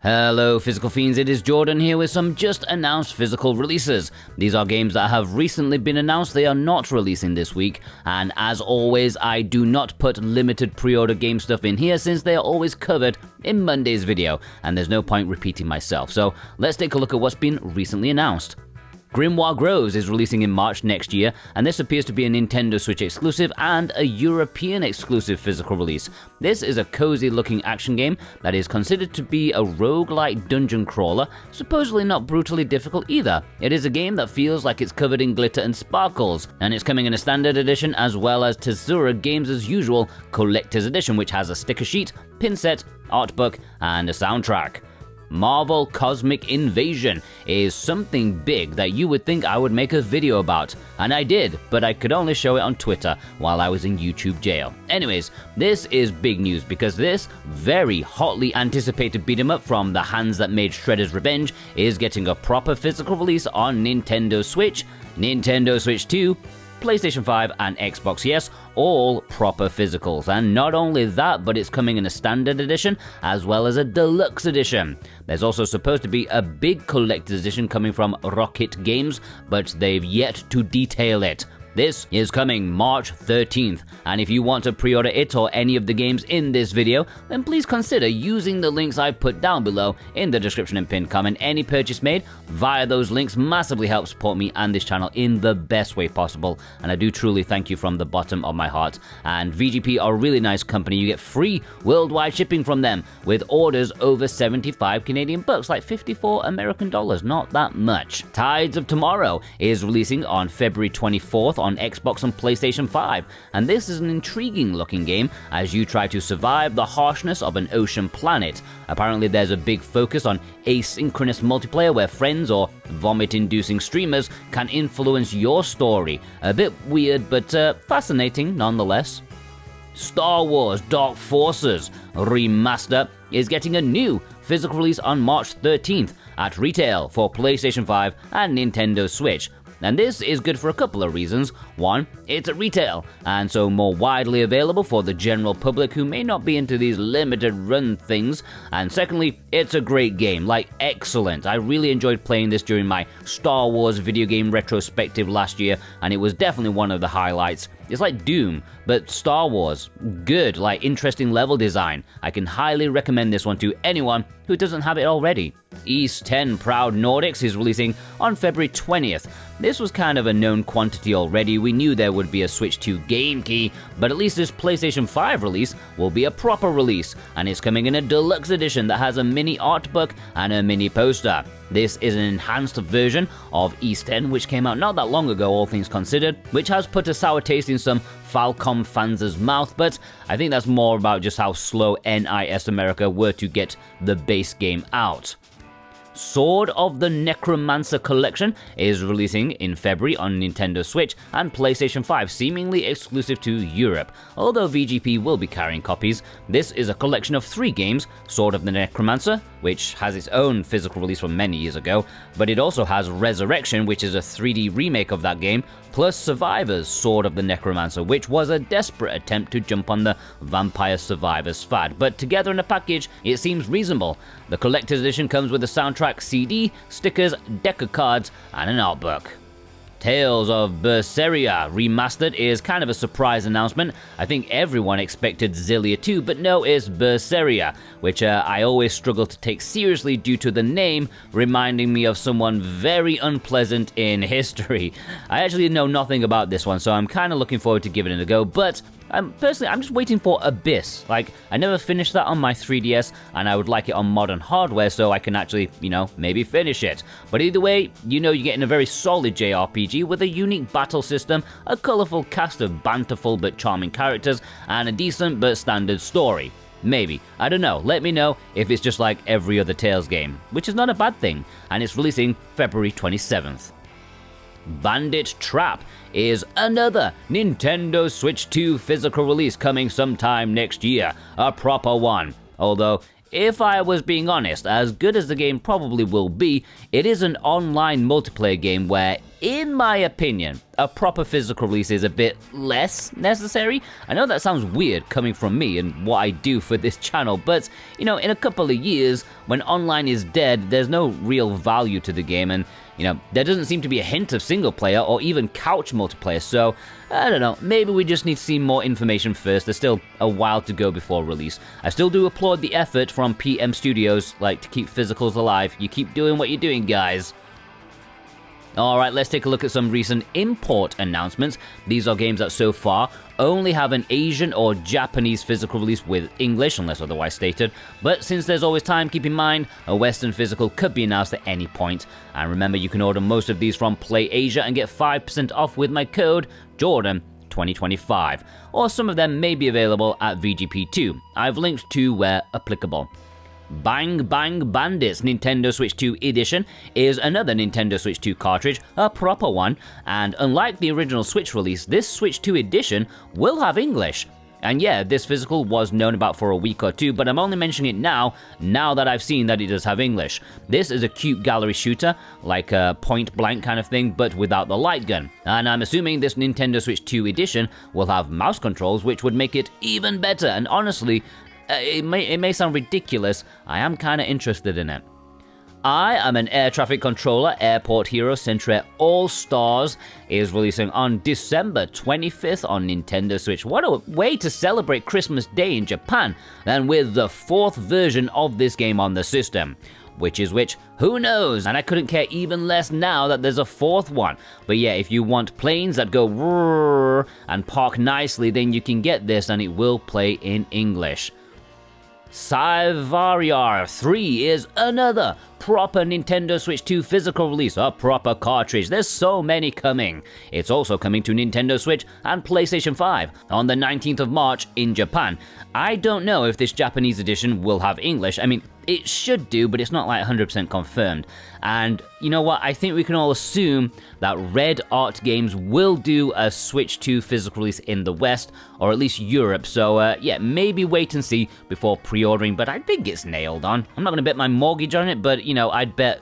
Hello Physical Fiends, it is Jordan here with some just announced physical releases. These are games that have recently been announced, they are not releasing this week, and as always I do not put limited pre-order game stuff in here since they are always covered in Monday's video, and there's no point repeating myself, so let's take a look at what's been recently announced. Grimoire Groves is releasing in March next year, and this appears to be a Nintendo Switch exclusive and a European exclusive physical release. This is a cozy looking action game that is considered to be a roguelike dungeon crawler, supposedly not brutally difficult either. It is a game that feels like it's covered in glitter and sparkles, and it's coming in a standard edition as well as Tezzura Games as usual collector's edition, which has a sticker sheet, pin set, art book, and a soundtrack. Marvel Cosmic Invasion is something big that you would think I would make a video about, and I did, but I could only show it on Twitter while I was in YouTube jail. Anyways, this is big news because this very hotly anticipated beat 'em up from the hands that made Shredder's Revenge is getting a proper physical release on Nintendo Switch, Nintendo Switch 2, PlayStation 5 and Xbox, yes, all proper physicals. And not only that, but it's coming in a standard edition as well as a deluxe edition. There's also supposed to be a big collector's edition coming from Rocket Games, but they've yet to detail it. This is coming March 13th, and if you want to pre-order it or any of the games in this video, then please consider using the links I've put down below in the description and pinned comment. Any purchase made via those links massively helps support me and this channel in the best way possible, and I do truly thank you from the bottom of my heart. And VGP are a really nice company. You get free worldwide shipping from them with orders over 75 Canadian bucks, like 54 American dollars, not that much. Tides of Tomorrow is releasing on February 24th on Xbox and PlayStation 5, and this is an intriguing looking game as you try to survive the harshness of an ocean planet. Apparently there's a big focus on asynchronous multiplayer where friends or vomit-inducing streamers can influence your story. A bit weird, but fascinating nonetheless. Star Wars Dark Forces Remaster is getting a new physical release on March 13th at retail for PlayStation 5 and Nintendo Switch. And this is good for a couple of reasons. One, it's at retail, and so more widely available for the general public who may not be into these limited run things. And secondly, it's a great game, like excellent. I really enjoyed playing this during my Star Wars video game retrospective last year, and it was definitely one of the highlights. It's like Doom, but Star Wars. Good, like interesting level design. I can highly recommend this one to anyone who doesn't have it already. East 10 Proud Nordics is releasing on February 20th. This was kind of a known quantity already. We knew there would be a Switch 2 game key, but at least this PlayStation 5 release will be a proper release, and it's coming in a deluxe edition that has a mini art book and a mini poster. This is an enhanced version of East 10, which came out not that long ago, all things considered, which has put a sour taste in some Falcom fans' mouth, but I think that's more about just how slow NIS America were to get the base game out. Sword of the Necromancer Collection is releasing in February on Nintendo Switch and PlayStation 5, seemingly exclusive to Europe. Although VGP will be carrying copies, this is a collection of 3 games: Sword of the Necromancer, which has its own physical release from many years ago, but it also has Resurrection, which is a 3D remake of that game, plus Survivors Sword of the Necromancer, which was a desperate attempt to jump on the Vampire Survivors fad, but together in a package, it seems reasonable. The collector's edition comes with a soundtrack, CD, stickers, deck of cards, and an art book. Tales of Berseria Remastered is kind of a surprise announcement. I think everyone expected Xillia 2, but no, it's Berseria, which I always struggle to take seriously due to the name reminding me of someone very unpleasant in history. I actually know nothing about this one, so I'm kind of looking forward to giving it a go, but personally, I'm just waiting for Abyss. Like, I never finished that on my 3DS, and I would like it on modern hardware so I can actually, maybe finish it. But either way, you're getting a very solid JRPG with a unique battle system, a colourful cast of banterful but charming characters, and a decent but standard story. Maybe. I don't know. Let me know if it's just like every other Tales game, which is not a bad thing, and it's releasing February 27th. Bandit Trap is another Nintendo Switch 2 physical release coming sometime next year, a proper one. Although, if I was being honest, as good as the game probably will be, it is an online multiplayer game where in my opinion, a proper physical release is a bit less necessary. I know that sounds weird coming from me and what I do for this channel, but, you know, in a couple of years, when online is dead, there's no real value to the game, and, you know, there doesn't seem to be a hint of single player or even couch multiplayer, so, I don't know, maybe we just need to see more information first. There's still a while to go before release. I still do applaud the effort from PM Studios, like, to keep physicals alive. You keep doing what you're doing, guys. Alright, let's take a look at some recent import announcements. These are games that so far only have an Asian or Japanese physical release with English, unless otherwise stated. But since there's always time, keep in mind, a Western physical could be announced at any point. And remember, you can order most of these from Play Asia and get 5% off with my code Jordan2025. Or some of them may be available at VGP2. I've linked to where applicable. Bang Bang Bandits Nintendo Switch 2 Edition is another Nintendo Switch 2 cartridge, a proper one, and unlike the original Switch release, this Switch 2 Edition will have English. And yeah, this physical was known about for a week or two, but I'm only mentioning it now that I've seen that it does have English. This is a cute gallery shooter, like a point blank kind of thing, but without the light gun. And I'm assuming this Nintendo Switch 2 Edition will have mouse controls, which would make it even better, and honestly, it may sound ridiculous, I am kinda interested in it. I am an air traffic controller. Airport Hero Centrair ALLSTARS is releasing on December 25th on Nintendo Switch. What a way to celebrate Christmas Day in Japan, and with the 4th version of this game on the system. Which is which, who knows? And I couldn't care even less now that there's a 4th one. But yeah, if you want planes that go roar and park nicely, then you can get this and it will play in English. Psyvariar 3 is another proper Nintendo Switch 2 physical release, a proper cartridge. There's so many coming. It's also coming to Nintendo Switch and PlayStation 5 on the 19th of March in Japan. I don't know if this Japanese edition will have English. I mean, it should do, but it's not like 100% confirmed. And you know what? I think we can all assume that Red Art Games will do a Switch 2 physical release in the West, or at least Europe. So yeah, maybe wait and see before pre-ordering, but I think it's nailed on. I'm not going to bet my mortgage on it, but you know, I'd bet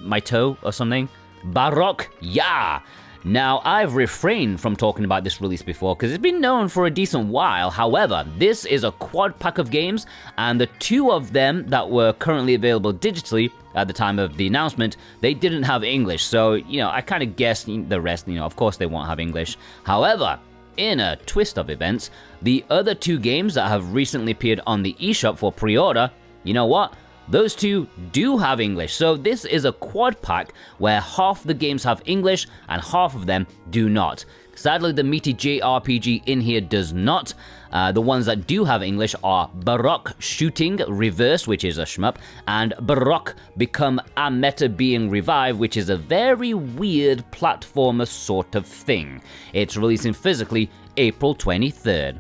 my toe or something. BAROQUE-YA. Now, I've refrained from talking about this release before because it's been known for a decent while. However, this is a quad pack of games, and the 2 of them that were currently available digitally at the time of the announcement, they didn't have English. So, you know, I kind of guessed the rest, you know, of course they won't have English. However, in a twist of events, the other 2 games that have recently appeared on the eShop for pre-order, you know what? Those 2 do have English, so this is a quad pack where half the games have English and half of them do not. Sadly, the meaty JRPG in here does not. The ones that do have English are Baroque Shooting Reverse, which is a shmup, and Baroque Become a Meta Being Revive, which is a very weird platformer sort of thing. It's releasing physically April 23rd.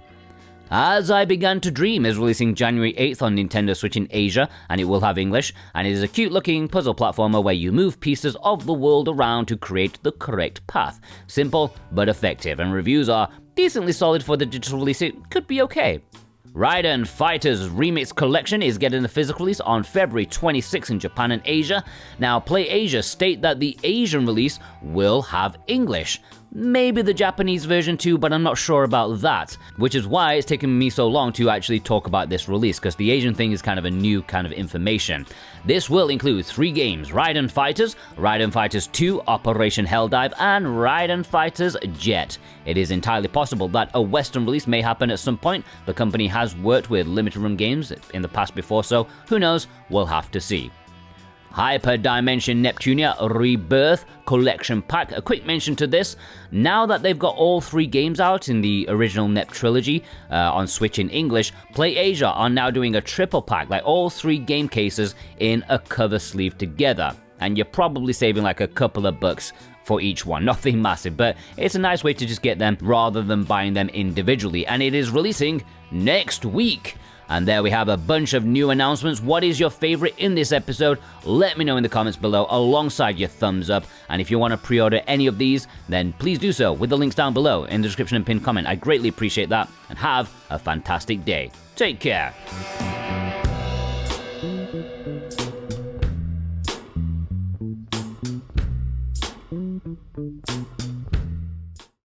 As I Began to Dream is releasing January 8th on Nintendo Switch in Asia, and it will have English, and it is a cute-looking puzzle platformer where you move pieces of the world around to create the correct path. Simple, but effective, and reviews are decently solid for the digital release. It could be okay. Raiden Fighters Remix Collection is getting a physical release on February 26 in Japan and Asia. Now, Play Asia state that the Asian release will have English. Maybe the Japanese version too, but I'm not sure about that, which is why it's taken me so long to actually talk about this release, because the Asian thing is kind of a new kind of information. This will include 3 games: Raiden Fighters 2 Operation Helldive, and Raiden Fighters Jet. It is entirely possible that a Western release may happen at some point. The company has worked with limited run games in the past before, so who knows, we'll have to see. Hyperdimension Neptunia Rebirth Collection Pack. A quick mention to this, now that they've got all 3 games out in the original Nep trilogy on Switch in English, Play Asia are now doing a triple pack, like all 3 game cases in a cover sleeve together. And you're probably saving like a couple of bucks for each one. Nothing massive, but it's a nice way to just get them rather than buying them individually. And it is releasing next week. And there we have a bunch of new announcements. What is your favorite in this episode? Let me know in the comments below alongside your thumbs up. And if you want to pre-order any of these, then please do so with the links down below in the description and pinned comment. I greatly appreciate that, and have a fantastic day. Take care.